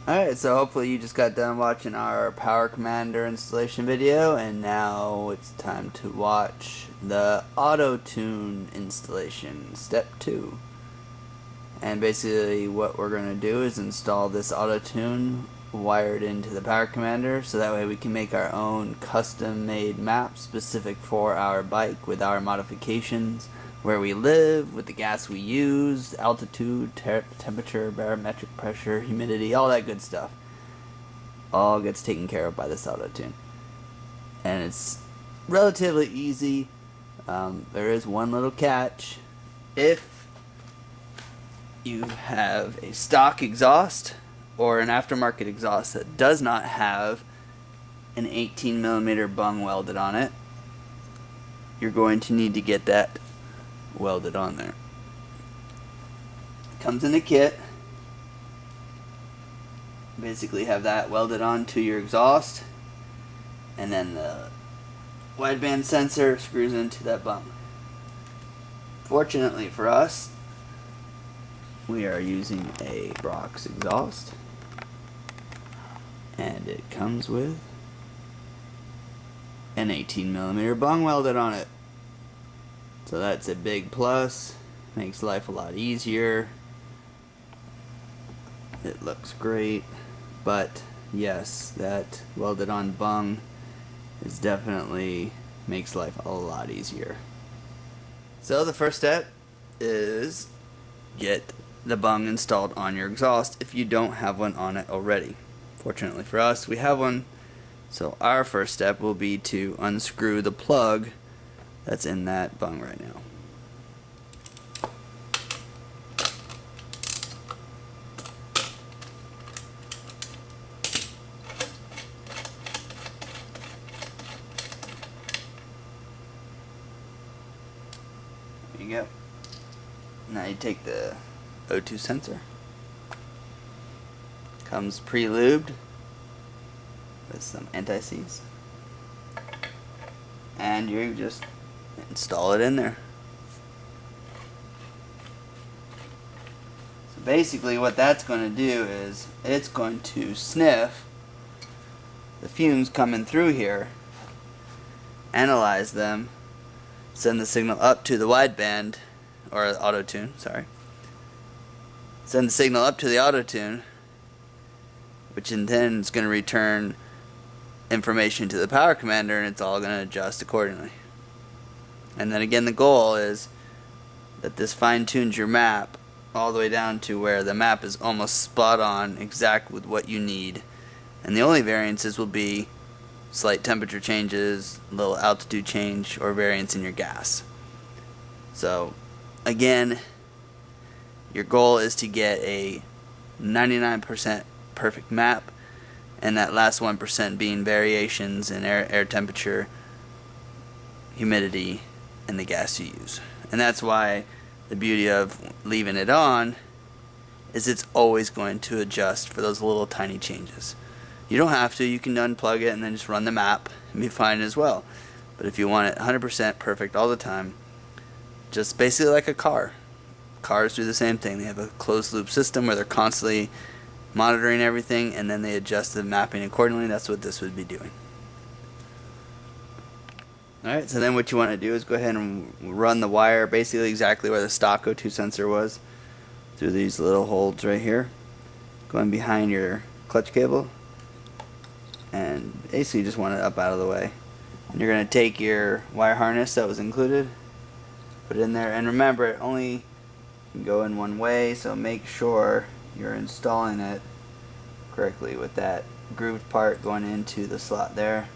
Alright, so hopefully you just got done watching our Power Commander installation video, and now it's time to watch the Autotune installation, step 2. And basically what we're going to do is install this Autotune wired into the Power Commander, so that way we can make our own custom made map specific for our bike with our modifications, where we live, with the gas we use, altitude, temperature, barometric pressure, humidity, all that good stuff. All gets taken care of by this Autotune. And it's relatively easy. There is one little catch. If you have a stock exhaust or an aftermarket exhaust that does not have an 18mm bung welded on it, you're going to need to get that welded on there. Comes in a kit. Basically have that welded onto your exhaust, and then the wideband sensor screws into that bung. Fortunately for us, we are using a Brock's exhaust, and it comes with an 18mm bung welded on it. So that's a big plus, makes life a lot easier. It looks great, but yes, that welded on bung is definitely makes life a lot easier. So the first step is get the bung installed on your exhaust if you don't have one on it already. Fortunately for us, we have one, so our first step will be to unscrew the plug that's in that bung right now. There you go. Now you take the O2 sensor. Comes pre-lubed with some anti-seize, and you just install it in there. So basically what that's going to do is it's going to sniff the fumes coming through here, analyze them, send the signal up to the wideband, or Autotune, sorry. Send the signal up to the Autotune, which then is going to return information to the Power Commander, and it's all going to adjust accordingly. And then again, the goal is that this fine-tunes your map all the way down to where the map is almost spot on, exact with what you need. And the only variances will be slight temperature changes, a little altitude change, or variance in your gas. So again, your goal is to get a 99% perfect map, and that last 1% being variations in air temperature, humidity, and the gas you use. And that's why the beauty of leaving it on is it's always going to adjust for those little tiny changes. You don't have to, you can unplug it and then just run the map and be fine as well. But if you want it 100% perfect all the time, just basically like a car. Cars do the same thing. They have a closed loop system where they're constantly monitoring everything, and then they adjust the mapping accordingly. That's what this would be doing. Alright, so then what you want to do is go ahead and run the wire basically exactly where the stock O2 sensor was, through these little holes right here, going behind your clutch cable, and basically you just want it up out of the way. And you're going to take your wire harness that was included, put it in there, and remember, it only can go in one way, so make sure you're installing it correctly with that grooved part going into the slot there.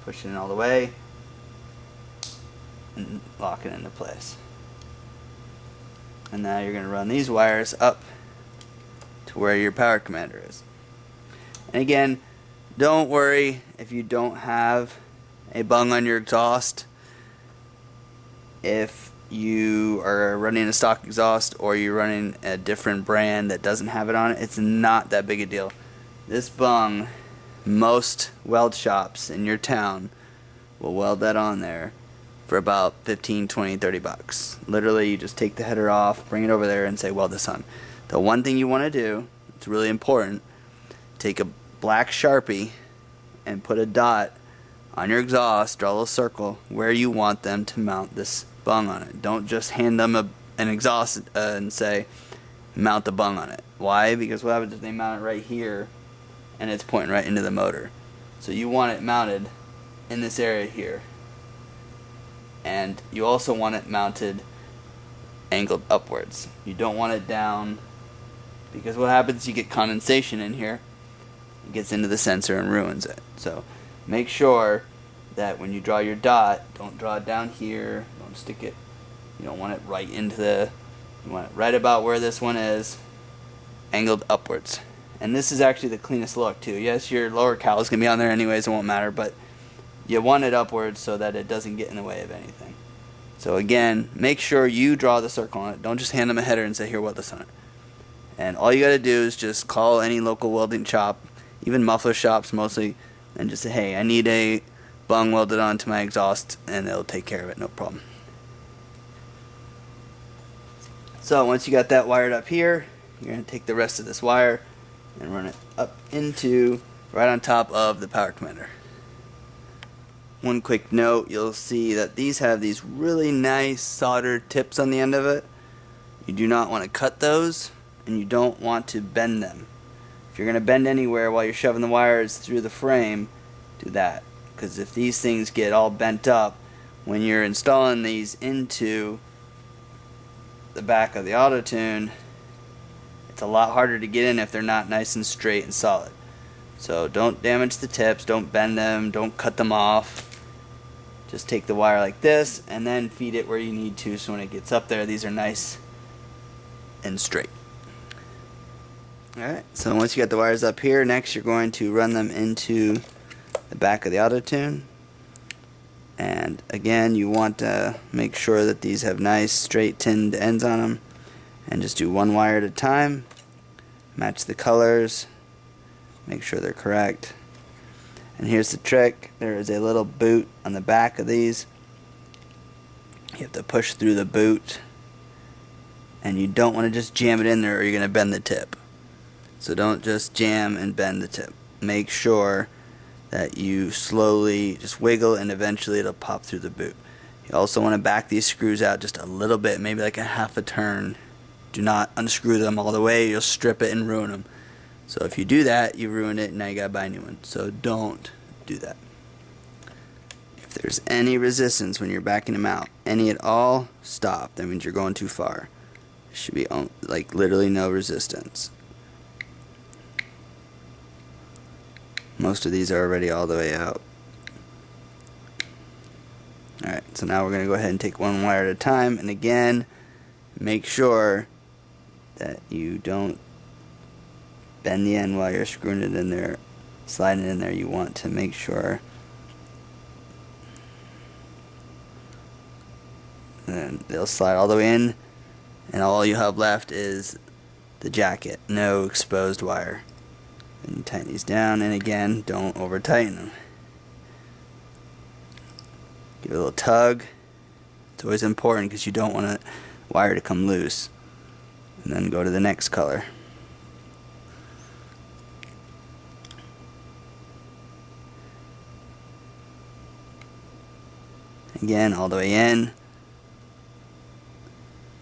Push it in all the way and lock it into place. And now you're going to run these wires up to where your Power Commander is. And again, don't worry if you don't have a bung on your exhaust. If you are running a stock exhaust or you're running a different brand that doesn't have it on it, it's not that big a deal. This bung, most weld shops in your town will weld that on there for about 15, 20, 30 bucks. Literally, you just take the header off, bring it over there, and say weld this on. The one thing you want to do, it's really important, take a black Sharpie and put a dot on your exhaust, draw a little circle where you want them to mount this bung on it. Don't just hand them an exhaust and say mount the bung on it. Why? Because what happens if they mount it right here and it's pointing right into the motor? So you want it mounted in this area here, and you also want it mounted angled upwards. You don't want it down, because what happens, you get condensation in here, it gets into the sensor and ruins it. So make sure that when you draw your dot, don't draw it down here, don't stick it, you don't want it right into the, you want it right about where this one is, angled upwards. And this is actually the cleanest look too. Yes, your lower cowl is going to be on there anyways, it won't matter, but you want it upwards so that it doesn't get in the way of anything. So again, make sure you draw the circle on it. Don't just hand them a header and say, here, weld this on it. And all you got to do is just call any local welding shop, even muffler shops mostly, and just say, hey, I need a bung welded onto my exhaust, and they'll take care of it, no problem. So once you got that wired up here, you're going to take the rest of this wire and run it up into, right on top of the power commander. One quick note, you'll see that these have these really nice soldered tips on the end of it. You do not want to cut those, and you don't want to bend them. If you're going to bend anywhere while you're shoving the wires through the frame, do that. Because if these things get all bent up, when you're installing these into the back of the Autotune, it's a lot harder to get in if they're not nice and straight and solid. So don't damage the tips, don't bend them, don't cut them off. Just take the wire like this and then feed it where you need to, so when it gets up there, these are nice and straight. Alright, so once you got the wires up here, next you're going to run them into the back of the Autotune. And again, you want to make sure that these have nice straight tinned ends on them, and just do one wire at a time. Match the colors, make sure they're correct. And here's the trick, there is a little boot on the back of these. You have to push through the boot, and you don't want to just jam it in there or you're going to bend the tip. So don't just jam and bend the tip. Make sure that you slowly just wiggle, and eventually it'll pop through the boot. You also want to back these screws out just a little bit, maybe like a half a turn. Do not unscrew them all the way, you'll strip it and ruin them. So if you do that, you ruin it and now you gotta buy a new one. So don't do that. If there's any resistance when you're backing them out, any at all, stop. That means you're going too far. There should be like literally no resistance. Most of these are already all the way out. Alright, so now we're going to go ahead and take one wire at a time, and again, make sure that you don't bend the end while you're screwing it in there, sliding it in there. You want to make sure and they'll slide all the way in, and all you have left is the jacket, no exposed wire. And you tighten these down, and again, don't over tighten them. Give it a little tug. It's always important because you don't want a wire to come loose. And then go to the next color. Again, all the way in.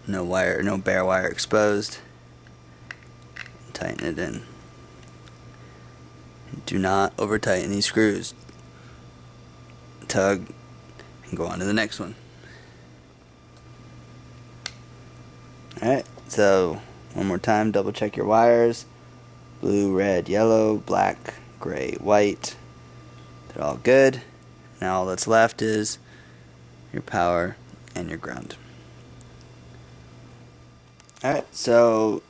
No wire, no bare wire exposed. Tighten it in. Do not over tighten these screws. Tug and go on to the next one. Alright, so one more time, double check your wires. Blue, red, yellow, black, gray, white. They're all good. Now all that's left is your power and your ground. Alright, so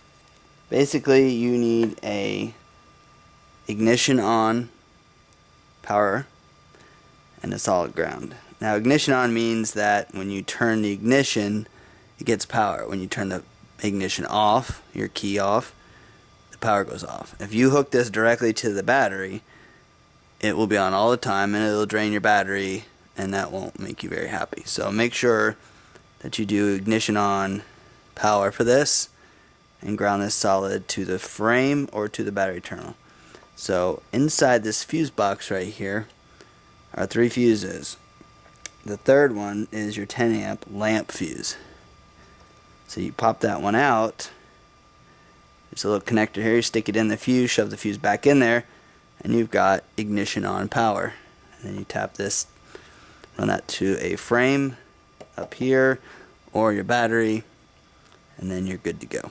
basically you need a ignition on, power, and a solid ground. Now ignition on means that when you turn the ignition, it gets power. When you turn the ignition off, your key off, the power goes off. If you hook this directly to the battery, it will be on all the time and it'll drain your battery, and that won't make you very happy. So make sure that you do ignition on, power for this, and ground this solid to the frame or to the battery terminal. So inside this fuse box right here are 3 fuses. The third one is your 10 amp lamp fuse. So you pop that one out. There's a little connector here. You stick it in the fuse, shove the fuse back in there, and you've got ignition on power. And then you tap this, run that to a frame up here or your battery, and then you're good to go.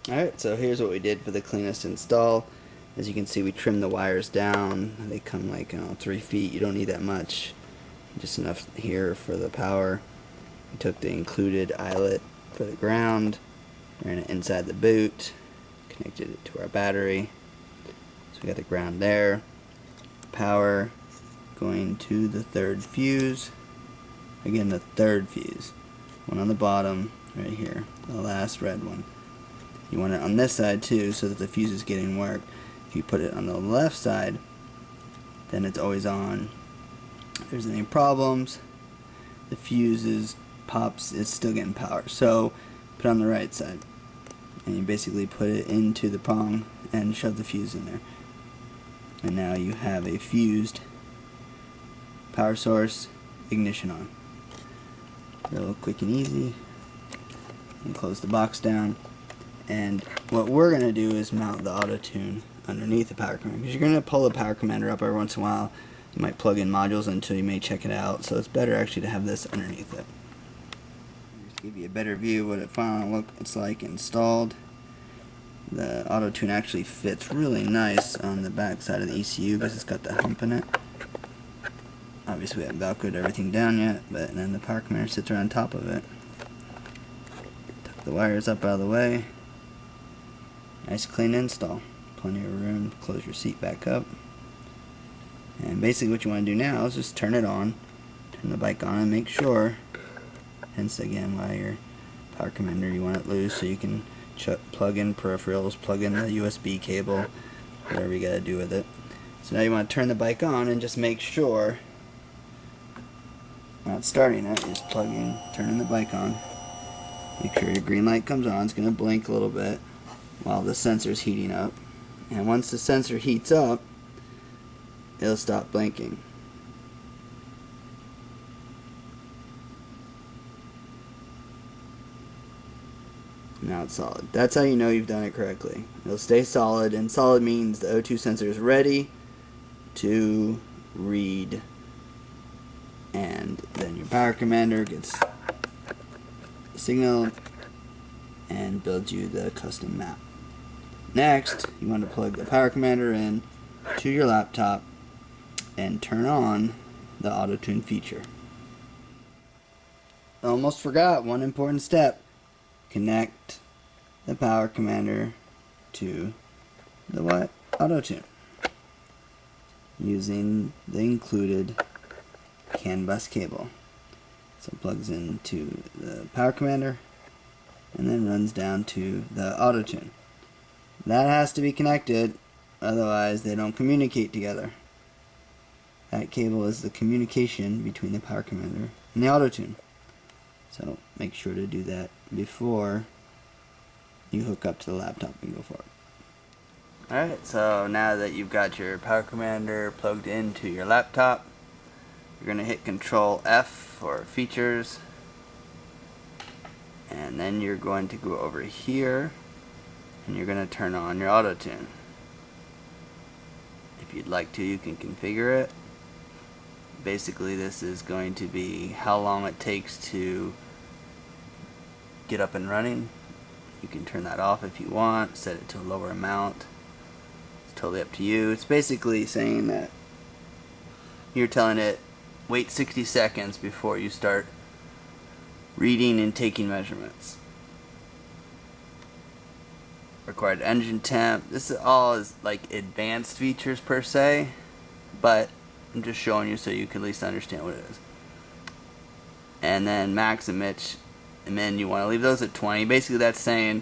Alright, so here's what we did for the cleanest install. As you can see, we trimmed the wires down. They come like 3 feet. You don't need that much, just enough here for the power. We took the included eyelet for the ground, ran it inside the boot, connected it to our battery. So we got the ground there. Power going to the 3rd fuse. Again, the 3rd fuse. One on the bottom right here, the last red one. You want it on this side too, so that the fuse is getting work. If you put it on the left side, then it's always on. If there's any problems, the fuse pops, it's still getting power. So put it on the right side, and you basically put it into the prong and shove the fuse in there. And now you have a fused power source, ignition on. Real quick and easy. And close the box down. And what we're going to do is mount the Autotune underneath the power commander, because you're going to pull the power commander up every once in a while. You might plug in modules until you may check it out, so it's better actually to have this underneath it. Just to give you a better view of what it finally looks like installed. The Autotune actually fits really nice on the back side of the ECU because it's got the hump in it. Obviously we haven't velcroed everything down yet, but then the power commander sits right on top of it. Tuck the wires up out of the way. Nice clean install. Plenty of room. Close your seat back up. And basically what you want to do now is just turn it on. Turn the bike on and make sure. Hence again why your power commander, you want it loose so you can plug in peripherals, plug in the USB cable, whatever you got to do with it. So now you want to turn the bike on and just make sure, not starting it, just plugging, turning the bike on. Make sure your green light comes on. It's going to blink a little bit while the sensor is heating up. And once the sensor heats up, it'll stop blinking. Now it's solid. That's how you know you've done it correctly. It'll stay solid, and solid means the O2 sensor is ready to read. And then your power commander gets the signal and builds you the custom map. Next, you want to plug the power commander in to your laptop and turn on the Autotune feature. Almost forgot one important step. Connect the power commander to the Autotune using the included CAN bus cable. So it plugs into the power commander and then runs down to the Autotune. That has to be connected, otherwise they don't communicate together. That cable is the communication between the power commander and the Autotune. So make sure to do that before you hook up to the laptop and go for it. Alright, so now that you've got your power commander plugged into your laptop, you're going to hit Control F for features, and then you're going to go over here and you're going to turn on your Autotune. If you'd like to, you can configure it. Basically this is going to be how long it takes to get up and running. You can turn that off if you want, set it to a lower amount. It's totally up to you. It's basically saying that you're telling it wait 60 seconds before you start reading and taking measurements. Required engine temp. This is all is like advanced features per se, but I'm just showing you so you can at least understand what it is. And then max emit, and then you want to leave those at 20. Basically that's saying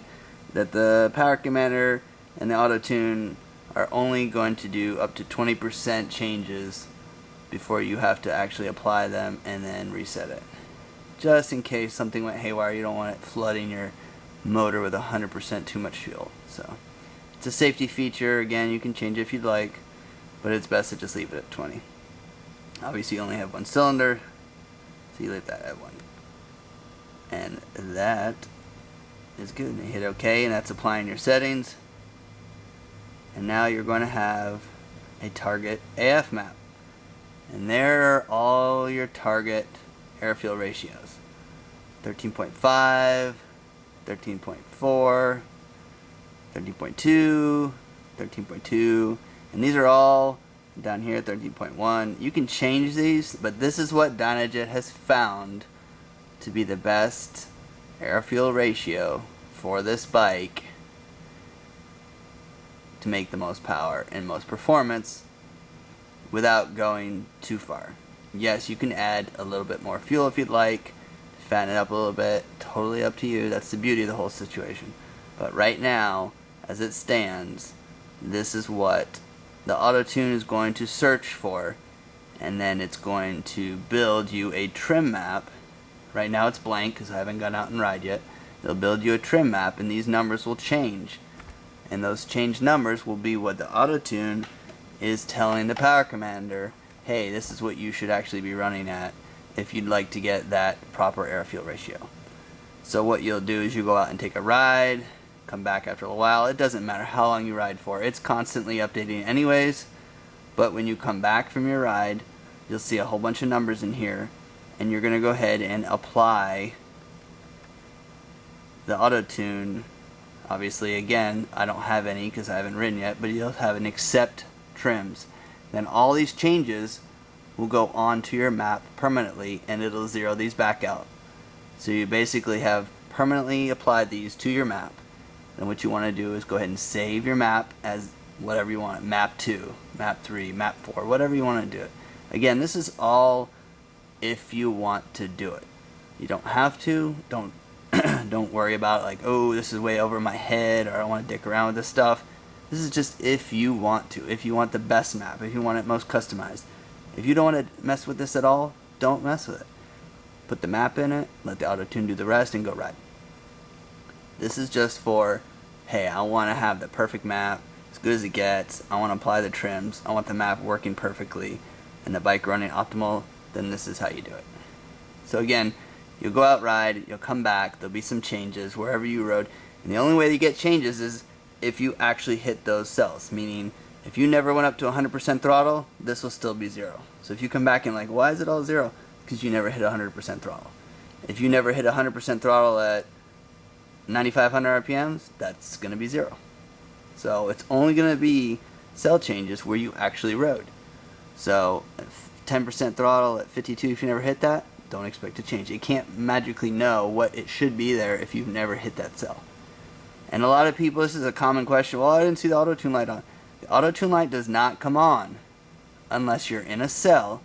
that the power commander and the Autotune are only going to do up to 20% changes before you have to actually apply them and then reset it. Just in case something went haywire, you don't want it flooding your motor with 100% too much fuel. So it's a safety feature. Again, you can change it if you'd like, but it's best to just leave it at 20. Obviously you only have one cylinder, so you leave that at 1. And that is good. And you hit OK, and that's applying your settings. And now you're going to have a target AF map. And there are all your target air-fuel ratios. 13.5, 13.4, 13.2, 13.2, and these are all down here, 13.1. You can change these, but this is what Dyno Jet has found to be the best air-fuel ratio for this bike to make the most power and most performance without going too far. Yes, you can add a little bit more fuel if you'd like, fatten it up a little bit, totally up to you. That's the beauty of the whole situation. But right now, as it stands, this is what the Autotune is going to search for, and then it's going to build you a trim map. Right now it's blank because I haven't gone out and ride yet. They'll build you a trim map, and these numbers will change, and those changed numbers will be what the Autotune is telling the power commander, hey, this is what you should actually be running at if you'd like to get that proper air-fuel ratio. So what you'll do is you go out and take a ride, come back after a while. It doesn't matter how long you ride for. It's constantly updating anyways, but when you come back from your ride, you'll see a whole bunch of numbers in here, and you're going to go ahead and apply the Autotune. Obviously, again, I don't have any because I haven't ridden yet, but you'll have an accept trims. Then all these changes will go onto your map permanently, and it'll zero these back out. So you basically have permanently applied these to your map. Then what you want to do is go ahead and save your map as whatever you want. Map 2, map 3, map 4, whatever you want to do it. Again, this is all if you want to do it. You don't have to. Don't don't worry about like, oh, this is way over my head, or I don't want to dick around with this stuff. This is just if you want to. If you want the best map, if you want it most customized. If you don't want to mess with this at all, don't mess with it. Put the map in it, let the Autotune do the rest, and go ride. This is just for, hey, I want to have the perfect map, as good as it gets. I want to apply the trims. I want the map working perfectly, and the bike running optimal. Then this is how you do it. So again, you'll go out, ride, you'll come back, there'll be some changes wherever you rode, and the only way you get changes is if you actually hit those cells, meaning if you never went up to 100% throttle, this will still be 0. So if you come back and like, why is it all 0? Because you never hit 100% throttle. If you never hit 100% throttle at 9,500 RPMs, that's going to be 0. So it's only going to be cell changes where you actually rode. So 10% throttle at 52, if you never hit that, don't expect to change. It can't magically know what it should be there if you've never hit that cell. And a lot of people, this is a common question, well, I didn't see the Autotune light on. The Autotune light does not come on unless you're in a cell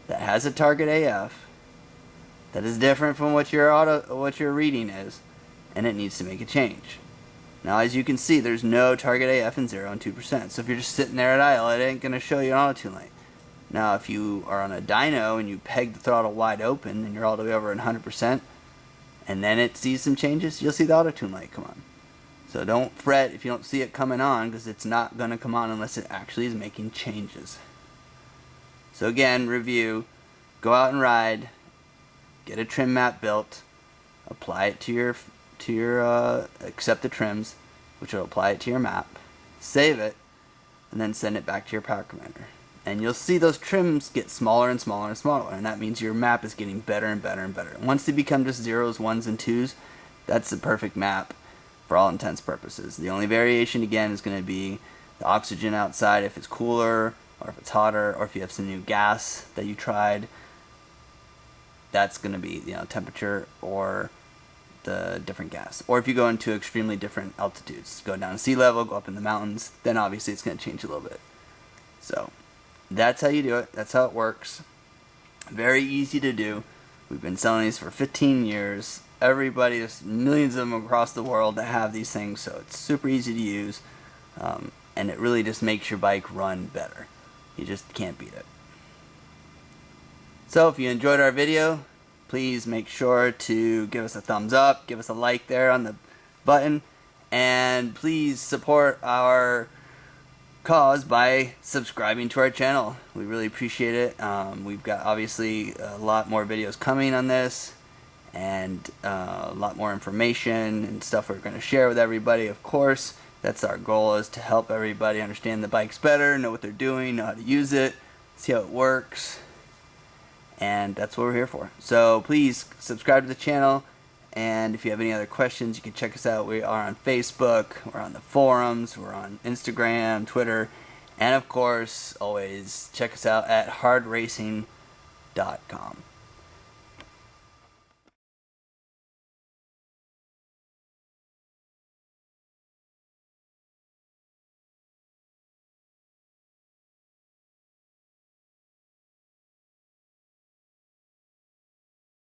that has a target AF that is different from what your reading is, and it needs to make a change. Now, as you can see, there's no target AF in 0 and 2%. So if you're just sitting there at idle, it ain't going to show you an Autotune light. Now, if you are on a dyno and you peg the throttle wide open and you're all the way over 100%, and then it sees some changes, you'll see the Autotune light come on. So don't fret if you don't see it coming on, because it's not going to come on unless it actually is making changes. So again, review, go out and ride, get a trim map built, apply it to your accept the trims, which will apply it to your map, save it, and then send it back to your power commander. And you'll see those trims get smaller and smaller and smaller, and that means your map is getting better and better and better. Once they become just 0s, 1s, and 2s, that's the perfect map for all intents and purposes. The only variation, again, is going to be the oxygen outside, if it's cooler, or if it's hotter, or if you have some new gas that you tried. That's going to be, temperature or the different gas. Or if you go into extremely different altitudes, go down to sea level, go up in the mountains, then obviously it's going to change a little bit. So that's how you do it. That's how it works. Very easy to do. We've been selling these for 15 years. Everybody, there's millions of them across the world that have these things, so it's super easy to use, and it really just makes your bike run better. You just can't beat it. So if you enjoyed our video, please make sure to give us a thumbs up, give us a like there on the button, and please support our cause by subscribing to our channel. We really appreciate it. We've got obviously a lot more videos coming on this, and a lot more information and stuff we're going to share with everybody. Of course, that's our goal, is to help everybody understand the bikes better, know what they're doing, know how to use it, see how it works, and that's what we're here for. So please subscribe to the channel, and if you have any other questions, you can check us out. We are on Facebook, we're on the forums, we're on Instagram, Twitter, and of course, always check us out at HardRacing.com.